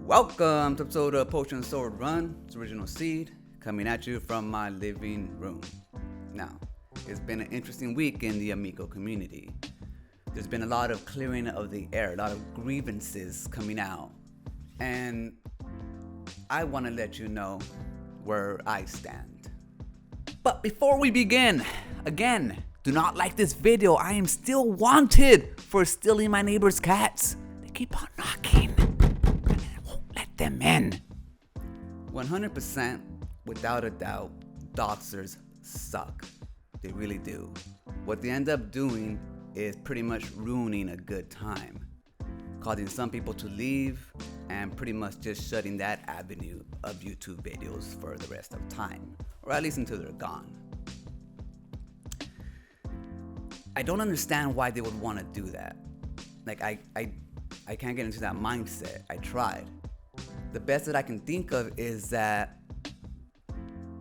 Welcome to episode of Potion Sword Run. It's Original Seed coming at you from my living room. Now, it's been an interesting week in the Amico community. There's been a lot of clearing of the air, a lot of grievances coming out. And I want to let you know where I stand. But before we begin, again, do not like this video. I am still wanted for stealing my neighbor's cats. They keep on knocking. Them in. 100% without a doubt, doxers suck. They really do. What they end up doing is pretty much ruining a good time, causing some people to leave and pretty much just shutting that avenue of YouTube videos for the rest of time, or at least until they're gone. I don't understand why they would want to do that. Like I can't get into that mindset. I tried. The best that I can think of is that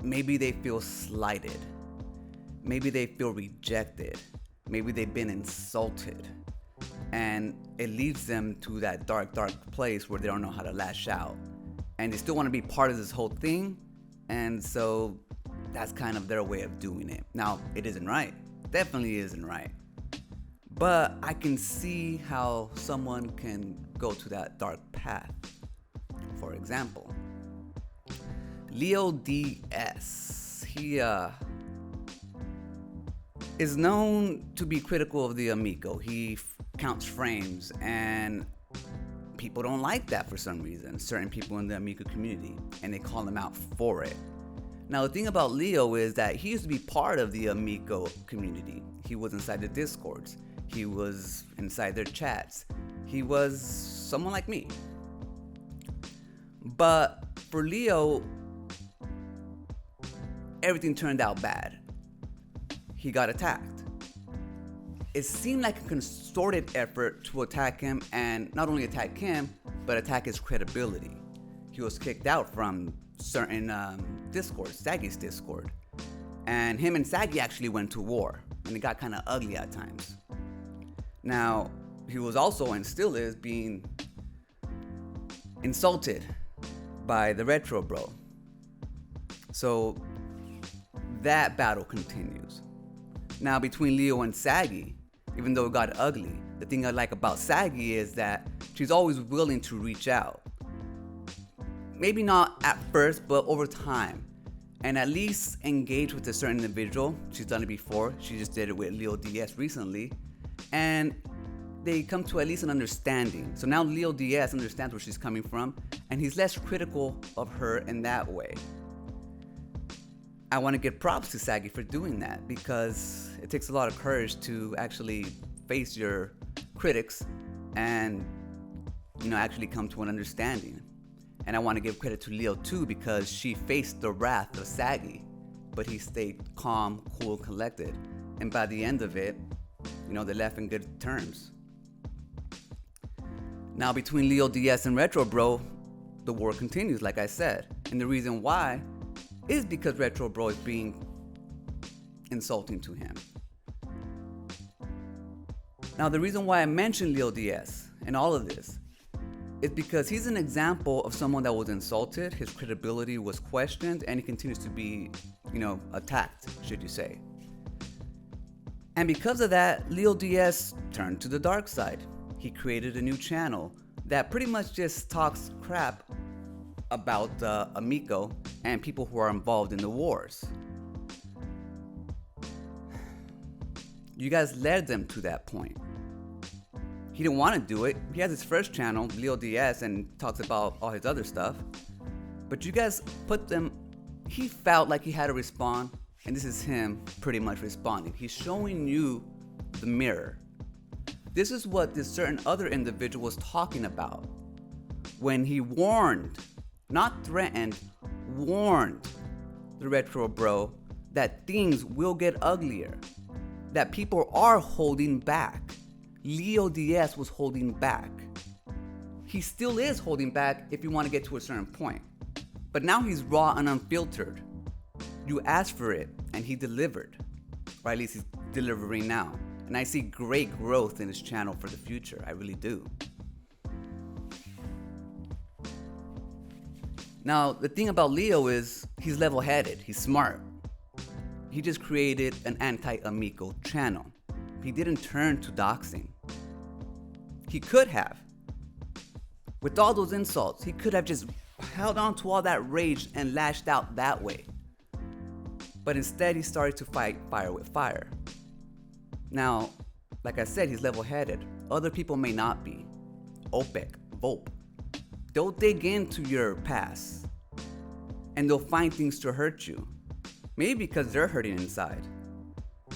maybe they feel slighted. Maybe they feel rejected. Maybe they've been insulted. And it leads them to that dark place where they don't know how to lash out. And they still want to be part of this whole thing. And so that's kind of their way of doing it. Now, it isn't right. Definitely isn't right. But I can see how someone can go to that dark path. For example, Leo Diaz, he is known to be critical of the Amico. He counts frames, and people don't like that for some reason, certain people in the Amico community, and they call him out for it. Now, the thing about Leo is that he used to be part of the Amico community. He was inside the Discords. He was inside their chats. He was someone like me. But for Leo, everything turned out bad. He got attacked. It seemed like a concerted effort to attack him, and not only attack him, but attack his credibility. He was kicked out from certain Discords, Saggy's Discord. And him and Saggy actually went to war, and it got kind of ugly at times. Now, he was also, and still is, being insulted by the Retro Bro. So that battle continues. Now, between Leo and Saggy, even though it got ugly, the thing I like about Saggy is that she's always willing to reach out. Maybe not at first, but over time. And at least engage with a certain individual. She's done it before. She just did it with Leo Diaz recently. And they come to at least an understanding. So now Leo Diaz understands where she's coming from, and he's less critical of her in that way. I want to give props to Saggy for doing that, because it takes a lot of courage to actually face your critics and, actually come to an understanding. And I want to give credit to Leo too, because she faced the wrath of Saggy, but he stayed calm, cool, collected. And by the end of it, they left in good terms. Now, between Leo Diaz and Retro Bro, the war continues, like I said. And the reason why is because Retro Bro is being insulting to him. Now, the reason why I mentioned Leo Diaz in all of this is because he's an example of someone that was insulted, his credibility was questioned, and he continues to be, attacked, should you say. And because of that, Leo Diaz turned to the dark side. He created a new channel that pretty much just talks crap about Amico and people who are involved in the wars. You guys led them to that point. He didn't want to do it. He has his first channel, Leo Diaz, and talks about all his other stuff. But you guys put them, he felt like he had to respond, and this is him pretty much responding. He's showing you the mirror. This is what this certain other individual was talking about when he warned, not threatened, warned the Retro Bro that things will get uglier, that people are holding back. Leo Diaz was holding back. He still is holding back if you want to get to a certain point. But now he's raw and unfiltered. You asked for it, and he delivered. Or at least he's delivering now. And I see great growth in his channel for the future. I really do. Now, the thing about Leo is he's level-headed, he's smart. He just created an Anti-Amico channel. He didn't turn to doxing. He could have. With all those insults, he could have just held on to all that rage and lashed out that way. But instead, he started to fight fire with fire. Now, like I said, he's level-headed. Other people may not be. OPEC, VOP. They'll dig into your past and they'll find things to hurt you. Maybe because they're hurting inside.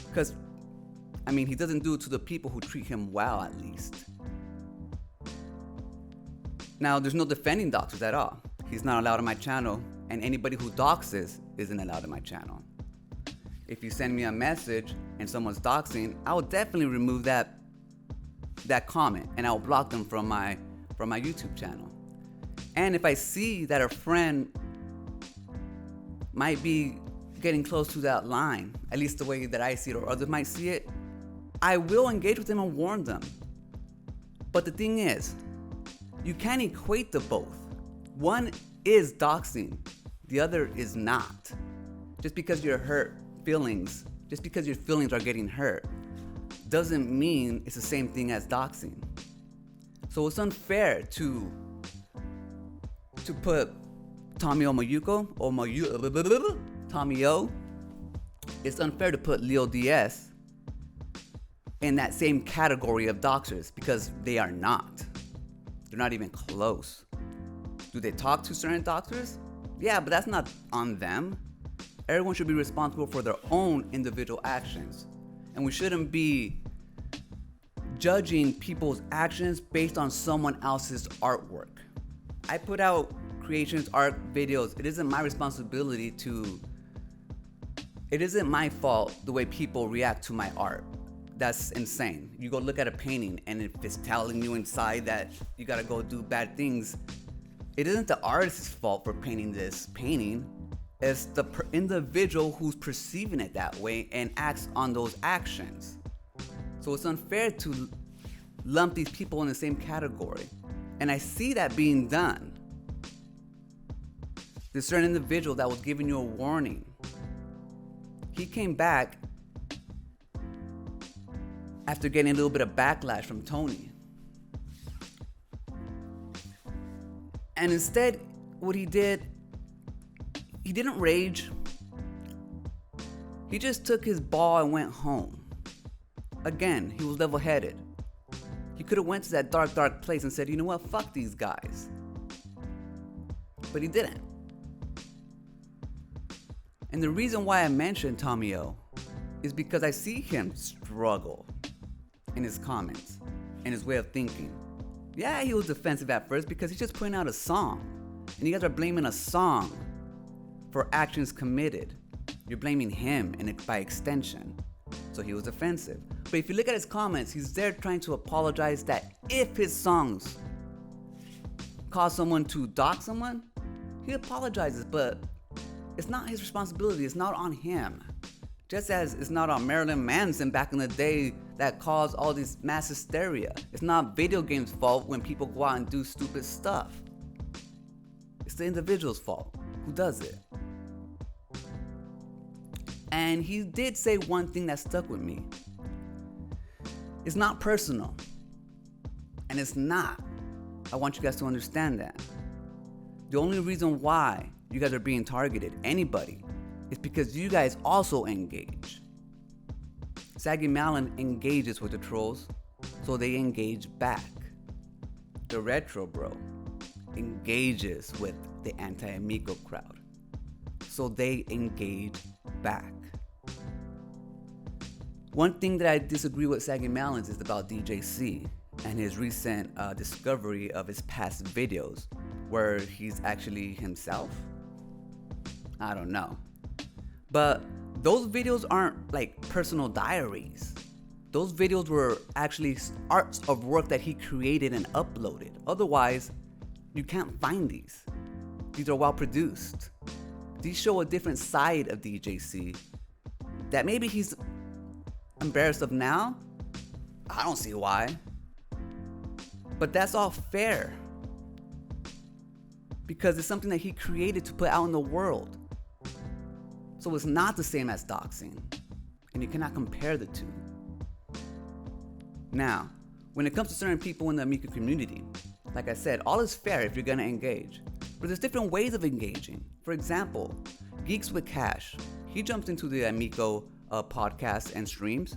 Because, he doesn't do it to the people who treat him well, at least. Now, there's no defending doxers at all. He's not allowed on my channel, and anybody who doxes isn't allowed on my channel. If you send me a message and someone's doxing, I will definitely remove that comment, and I will block them from my YouTube channel. And if I see that a friend might be getting close to that line, at least the way that I see it or others might see it, I will engage with them and warn them. But the thing is, you can't equate the both. One is doxing, the other is not. Just because your feelings are getting hurt, doesn't mean it's the same thing as doxing. So it's unfair to put Tommy O. It's unfair to put Leo Diaz in that same category of doxers because they are not. They're not even close. Do they talk to certain doxers? Yeah, but that's not on them. Everyone should be responsible for their own individual actions. And we shouldn't be judging people's actions based on someone else's artwork. I put out creations, art, videos. It isn't my responsibility it isn't my fault the way people react to my art. That's insane. You go look at a painting, and if it's telling you inside that you gotta go do bad things, it isn't the artist's fault for painting this painting. It's the individual who's perceiving it that way and acts on those actions. So it's unfair to lump these people in the same category. And I see that being done. This certain individual that was giving you a warning, he came back after getting a little bit of backlash from Tony. And instead, what he did, he didn't rage. He just took his ball and went home. Again, he was level-headed. He could have went to that dark place and said, you know what, fuck these guys. But he didn't. And the reason why I mentioned Tommy O is because I see him struggle in his comments and his way of thinking. Yeah, he was defensive at first because he's just putting out a song. And you guys are blaming a song for actions committed. You're blaming him and by extension. So he was defensive. But if you look at his comments, he's there trying to apologize that if his songs cause someone to dox someone, he apologizes, but it's not his responsibility. It's not on him. Just as it's not on Marilyn Manson back in the day that caused all this mass hysteria. It's not video games' fault when people go out and do stupid stuff. It's the individual's fault who does it. And he did say one thing that stuck with me. It's not personal. And it's not. I want you guys to understand that. The only reason why you guys are being targeted, anybody, is because you guys also engage. Saggy Malin engages with the trolls, so they engage back. The Retro Bro engages with the Anti-Amico crowd, so they engage back. One thing that I disagree with Saggy Malins is about DJC and his recent discovery of his past videos where he's actually himself. I don't know. But those videos aren't like personal diaries. Those videos were actually arts of work that he created and uploaded. Otherwise, you can't find these. These are well produced. These show a different side of DJC that maybe he's embarrassed of now. I don't see why. But that's all fair. because it's something that he created to put out in the world. So it's not the same as doxing, and you cannot compare the two. Now, when it comes to certain people in the Amico community, like I said, all is fair if you're gonna engage, but there's different ways of engaging. For example, Geeks with Cash, he jumps into the Amico podcast and streams,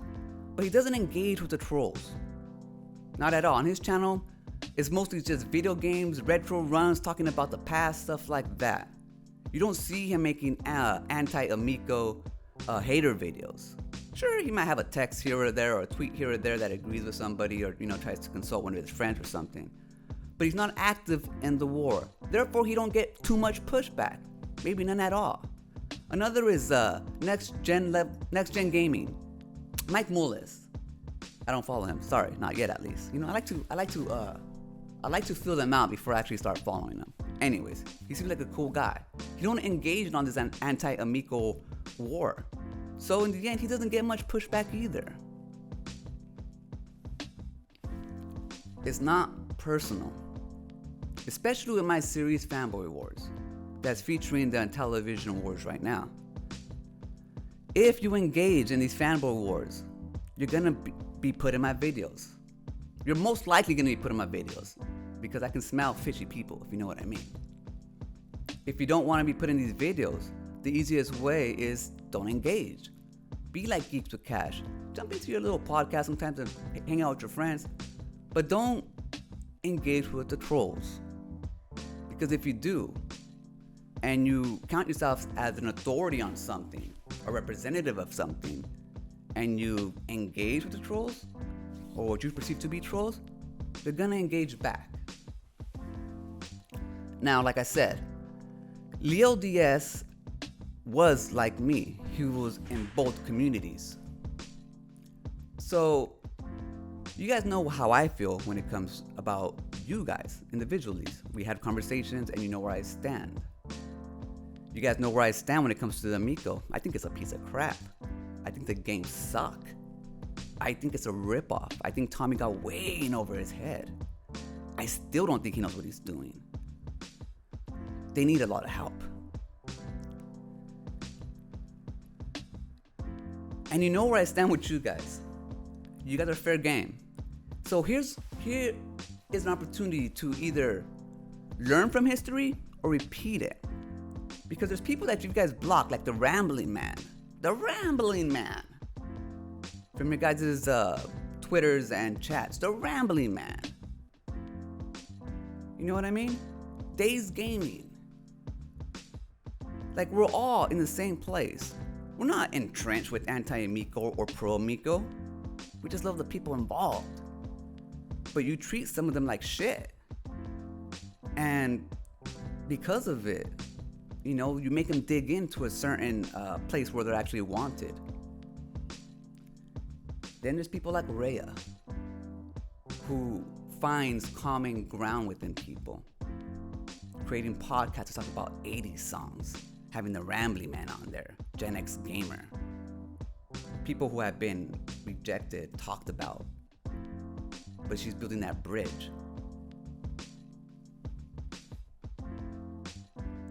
but he doesn't engage with the trolls. Not at all. On his channel, it's mostly just video games, retro runs, talking about the past, stuff like that. You don't see him making anti-Amico hater videos. Sure, he might have a text here or there or a tweet here or there that agrees with somebody or, tries to consult one of his friends or something. But he's not active in the war. Therefore, he don't get too much pushback. Maybe none at all. Another is Next Gen Gaming. Mike Mullis. I don't follow him. Sorry, not yet at least. I like to feel them out before I actually start following them. Anyways, he seems like a cool guy. He don't engage on this anti-Amico war. So in the end, he doesn't get much pushback either. It's not personal. Especially with my series Fanboy Wars that's featuring the Intellivision Wars right now. If you engage in these Fanboy Wars, you're gonna be put in my videos. You're most likely gonna be put in my videos because I can smell fishy people, if you know what I mean. If you don't wanna be put in these videos, the easiest way is don't engage. Be like Geeks with Cash. Jump into your little podcast sometimes and hang out with your friends, but don't engage with the trolls. Because if you do, and you count yourself as an authority on something, a representative of something, and you engage with the trolls, or what you perceive to be trolls, they're gonna engage back. Now, like I said, Leo Diaz was like me. He was in both communities. So, you guys know how I feel when it comes about you guys individually. We had conversations and you know where I stand. You guys know where I stand when it comes to the Amico. I think it's a piece of crap. I think the games suck. I think it's a ripoff. I think Tommy got way in over his head. I still don't think he knows what he's doing. They need a lot of help. And you know where I stand with you guys. You guys are fair game. So here is an opportunity to either learn from history or repeat it. Because there's people that you guys block, like the Rambling Man. The Rambling Man. From your guys' Twitters and chats. The Rambling Man. You know what I mean? Days Gaming. Like, we're all in the same place. We're not entrenched with anti-Amico or pro-Amico. We just love the people involved. But you treat some of them like shit. And because of it, you make them dig into a certain place where they're actually wanted. Then there's people like Rhea, who finds common ground within people. Creating podcasts to talk about 80s songs. Having the Rambling Man on there. Gen X Gamer. People who have been rejected, talked about. But she's building that bridge.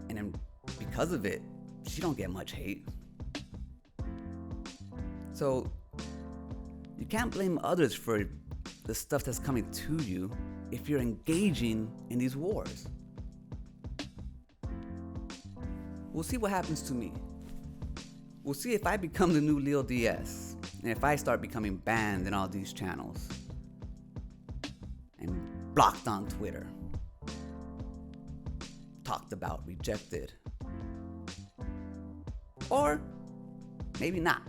And then because of it, she don't get much hate. So you can't blame others for the stuff that's coming to you if you're engaging in these wars. We'll see what happens to me. We'll see if I become the new Leo Diaz and if I start becoming banned in all these channels and blocked on Twitter, talked about, rejected, or maybe not.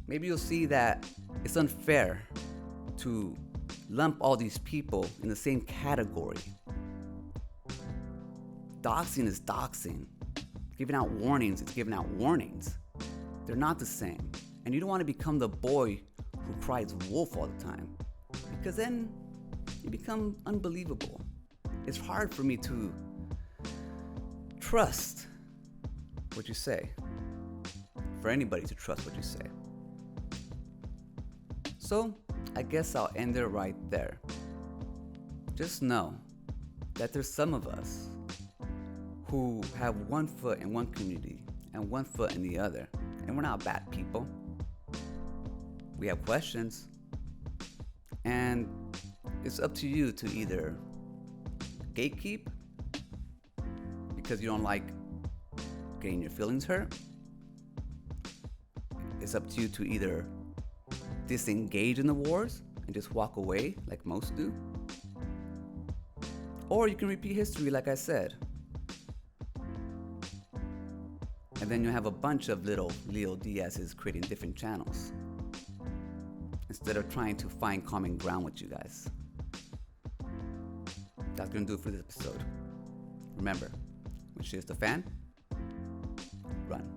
Maybe you'll see that it's unfair to lump all these people in the same category. Doxing is doxing. Giving out warnings, it's giving out warnings. They're not the same. And you don't want to become the boy who cries wolf all the time, because then you become unbelievable. It's hard for me to trust what you say. For anybody to trust what you say. So, I guess I'll end it right there. Just know that there's some of us who have one foot in one community and one foot in the other. And we're not bad people. We have questions. And it's up to you to either gatekeep because you don't like getting your feelings hurt. It's up to you to either disengage in the wars and just walk away like most do. Or you can repeat history like I said. And then you have a bunch of little Leo Diaz's creating different channels instead of trying to find common ground with you guys. That's gonna do it for this episode. Remember, when shit hits the fan, run.